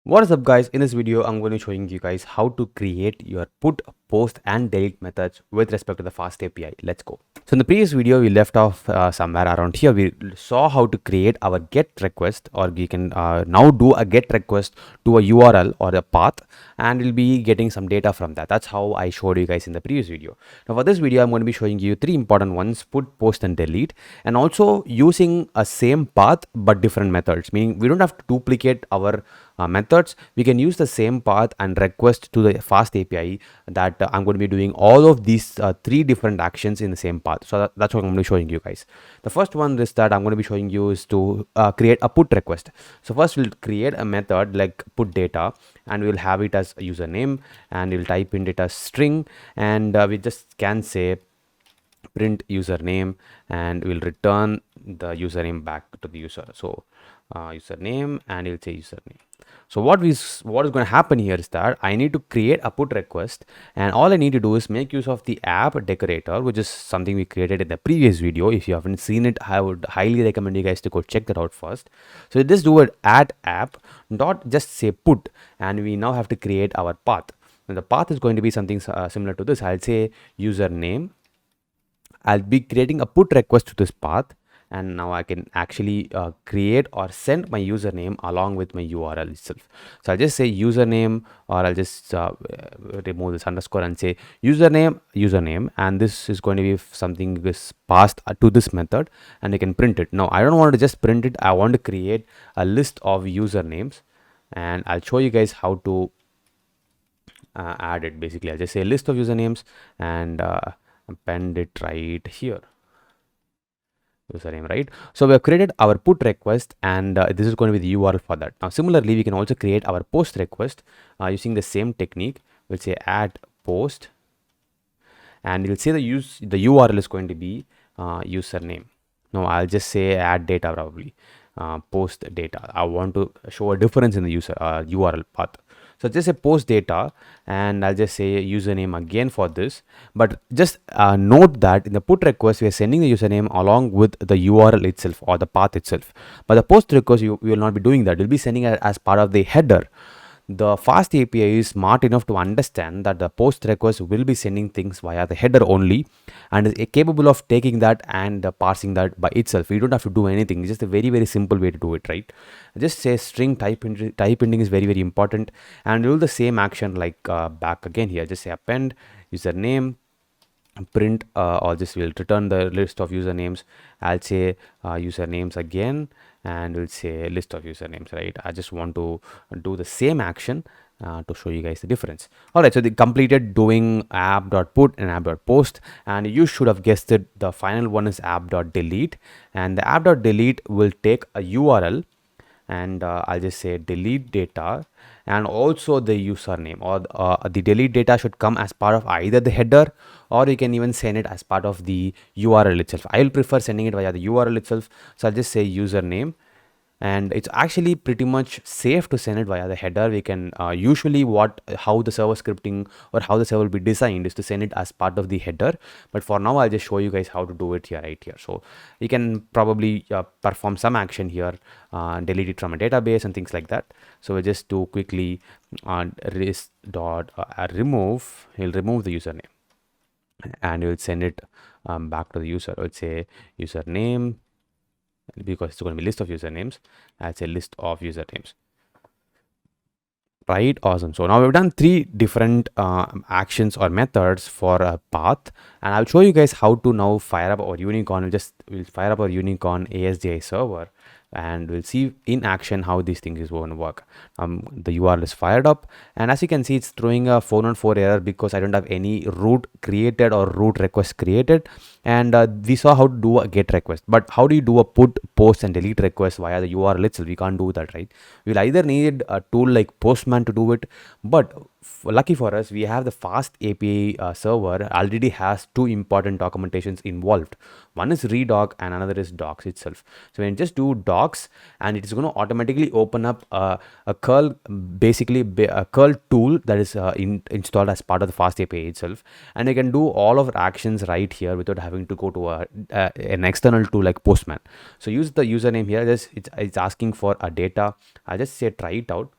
What is up guys, in this video I'm going to be showing you guys how to create your put, post and delete methods with respect to the fast API. Let's go. So in the previous video we left off somewhere around here. We saw how to create our get request, or we can now do a get request to a URL or a path, and we'll be getting some data from that. That's how I showed you guys in the previous video. Now for this video I'm going to be showing you three important ones: put, post and delete, and also using a same path but different methods, meaning we don't have to duplicate our methods. We can use the same path and request to the fast API that I'm going to be doing all of these three different actions in the same path. So that's what I'm going to be showing you guys. The first one is that I'm going to be showing you is to create a put request. So first we'll create a method like put data, and we'll have it as a username, and we'll type in it as string, and we just can say print username, and we'll return the username back to the user. So username, and we'll say username. So what is going to happen here is that I need to create a put request, and all I need to do is make use of the app decorator, which is something we created in the previous video. If you haven't seen it, I would highly recommend you guys to go check that out first. So just do it add app dot just say put, and we now have to create our path. And the path is going to be something similar to this. I'll say username. I'll be creating a put request to this path, and now I can actually create or send my username along with my URL itself. So I'll just say username, or I'll just remove this underscore and say username, and this is going to be something is passed to this method, and I can print it. Now I don't want to just print it, I want to create a list of usernames, and I'll show you guys how to add it. Basically I'll just say list of usernames and append it right here, username, right? So we have created our put request, and this is going to be the URL for that. Now similarly we can also create our post request using the same technique. We'll say add post, and you'll see the URL is going to be username. Now I'll just say add data, probably post data. I want to show a difference in the user URL path. So just say post data, and I'll just say username again for this. But just note that in the put request we are sending the username along with the URL itself or the path itself. But the post request we will not be doing that. We'll be sending it as part of the header. The fast API is smart enough to understand that the post request will be sending things via the header only, and is capable of taking that and parsing that by itself. You don't have to do anything. It's just a very simple way to do it, right? Just say string type ending is very important, and do the same action like back again here. Just say append username, print or this will return the list of usernames. I'll say usernames again, and we'll say list of usernames, right? I just want to do the same action to show you guys the difference. All right, so they completed doing app.put and app.post, and you should have guessed it, the final one is app.delete, and the app.delete will take a URL, and I'll just say delete data, and also the username, or the delete data should come as part of either the header, or you can even send it as part of the URL itself. I will prefer sending it via the URL itself. So I'll just say username, and it's actually pretty much safe to send it via the header. We can usually how the server scripting or how the server will be designed is to send it as part of the header, but for now I'll just show you guys how to do it here, right here. So you can probably perform some action here, delete it from a database and things like that. So we'll just do quickly remove. He'll remove the username, and we'll send it back to the user. Let's say username, because it's going to be list of usernames. I'll say list of usernames, right? Awesome. So now we've done three different actions or methods for a path, and I'll show you guys how to now fire up our unicorn. We'll fire up our unicorn ASGI server, and we'll see in action how these things is going to work. The URL is fired up, and as you can see, it's throwing a 404 error because I don't have any root created or root request created. And we saw how to do a get request, but how do you do a put, post and delete request via the URL itself? We can't do that, right? We'll either need a tool like Postman to do it, but lucky for us, we have the fast API server already has two important documentations involved. One is redoc and another is docs itself. So when you just do docs, and it is going to automatically open up a curl, basically a curl tool that is installed as part of the fast API itself, and you can do all of our actions right here without having to go to an external tool like Postman. So use the username here. It's asking for a data. I'll just say try it out.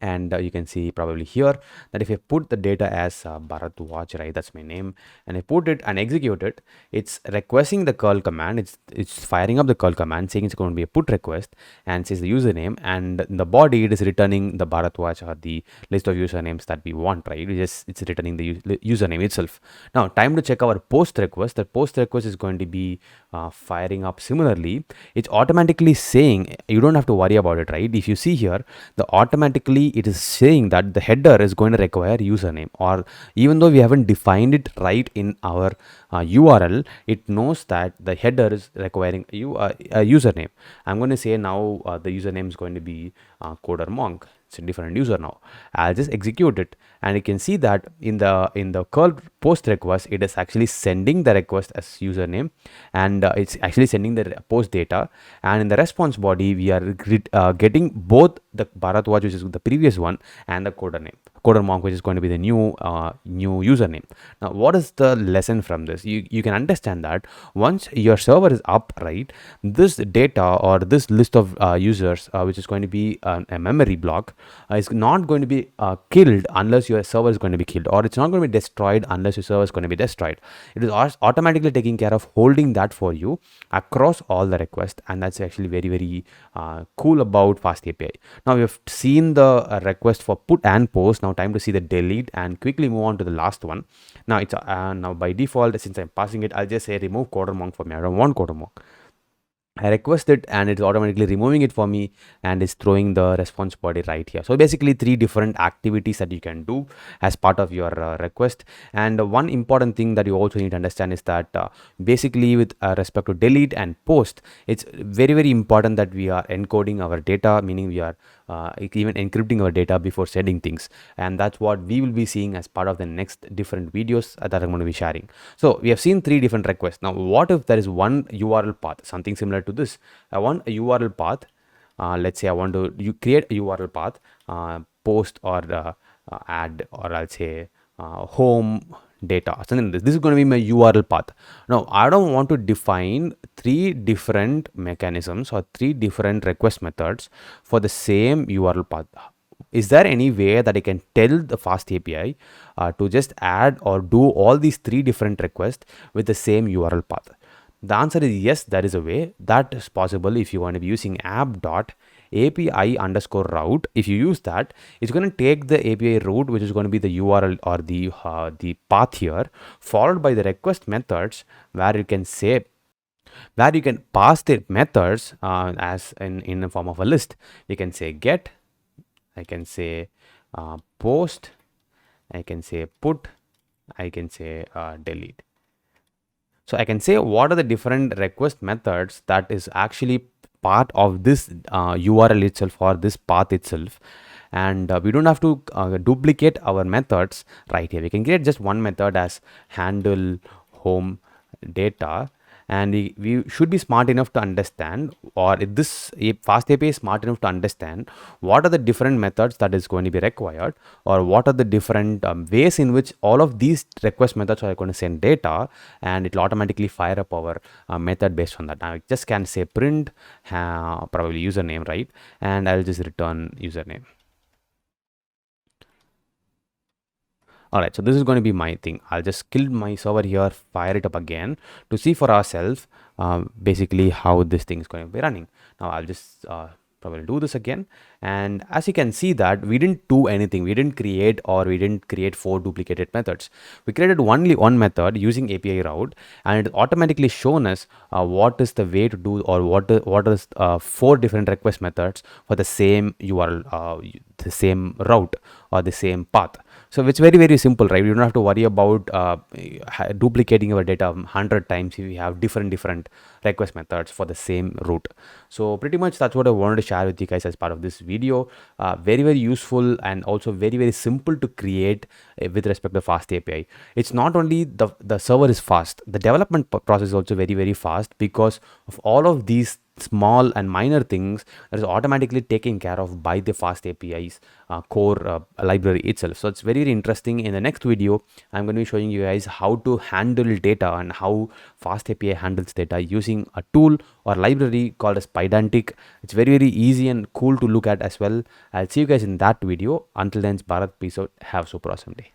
And you can see probably here that if I put the data as Bharat watch, right, that's my name, and I put it and execute it, it's requesting the curl command. It's firing up the curl command, saying it's going to be a put request, and says the username, and in the body it is returning the Bharat watch or the list of usernames that we want, right? It's returning the username itself. Now time to check our post request. The post request is going to be firing up similarly. It's automatically saying, you don't have to worry about it, right? If you see here, the automatically it is saying that the header is going to require username, or even though we haven't defined it right in our URL, it knows that the header is requiring a username. I'm going to say now the username is going to be coder monk. It's a different user now. I'll just execute it, and you can see that in the curl post request, it is actually sending the request as username, and it's actually sending the post data. And in the response body, we are getting both the Bharat watch, which is the previous one, and the coder monk, which is going to be the new username. Now what is the lesson from this? You can understand that once your server is up, right, this data or this list of users, which is going to be a memory block, is not going to be killed unless your server is going to be killed, or it's not going to be destroyed unless your server is going to be destroyed. It is automatically taking care of holding that for you across all the requests, and that's actually very, very cool about FastAPI. Now we have seen the request for put and post. Now time to see the delete and quickly move on to the last one. Now it's now by default, since I'm passing it, I'll just say remove coder monk for me. I don't want coder monk. I request it, and it's automatically removing it for me, and is throwing the response body right here. So basically 3 different activities that you can do as part of your request. And one important thing that you also need to understand is that basically with respect to delete and post, it's very, very important that we are encoding our data, meaning we are even encrypting our data before sending things. And that's what we will be seeing as part of the next different videos that I'm going to be sharing. So we have seen 3 different requests. Now what if there is one URL path, something similar to this? I want a URL path. Let's say I want to create a URL path, post or add, or I'll say home data, something like this. This is going to be my URL path. Now I don't want to define 3 different mechanisms or 3 different request methods for the same URL path. Is there any way that I can tell the FastAPI to just add or do all these 3 different requests with the same URL path? The answer is yes, there is a way. That is possible if you want to be using app.api_route. If you use that, it's going to take the API route, which is going to be the URL or the path here, followed by the request methods, where you can say, where you can pass the methods as in the form of a list. You can say get, I can say post, I can say put, I can say delete. So I can say what are the different request methods that is actually part of this URL itself or this path itself. And we don't have to duplicate our methods right here. We can create just one method as handle home data, and we should be smart enough to understand, or if this FastAPI is smart enough to understand what are the different methods that is going to be required, or what are the different ways in which all of these request methods are going to send data, and it will automatically fire up our method based on that. Now I just can say print probably username, right, and I'll just return username. Alright, so this is going to be my thing. I'll just kill my server here, fire it up again to see for ourselves basically how this thing is going to be running. Now I'll just probably do this again, and as you can see that we didn't do anything. We didn't create 4 duplicated methods. We created only one method using API route, and it automatically shown us what is the way to do, or what is 4 different request methods for the same URL, the same route or the same path. So it's very, very simple, right? We don't have to worry about duplicating our data 100 times if we have different request methods for the same route. So pretty much that's what I wanted to share with you guys as part of this video. Very, very useful, and also very, very simple to create with respect to FastAPI. It's not only the server is fast, the development process is also very, very fast because of all of these small and minor things that is automatically taken care of by the fast API's core library itself. So it's very, very interesting. In the next video, I'm going to be showing you guys how to handle data and how fast API handles data using a tool or library called as Pydantic. It's very, very easy and cool to look at as well. I'll see you guys in that video. Until then, it's Bharat. Peace out. Have a super awesome day.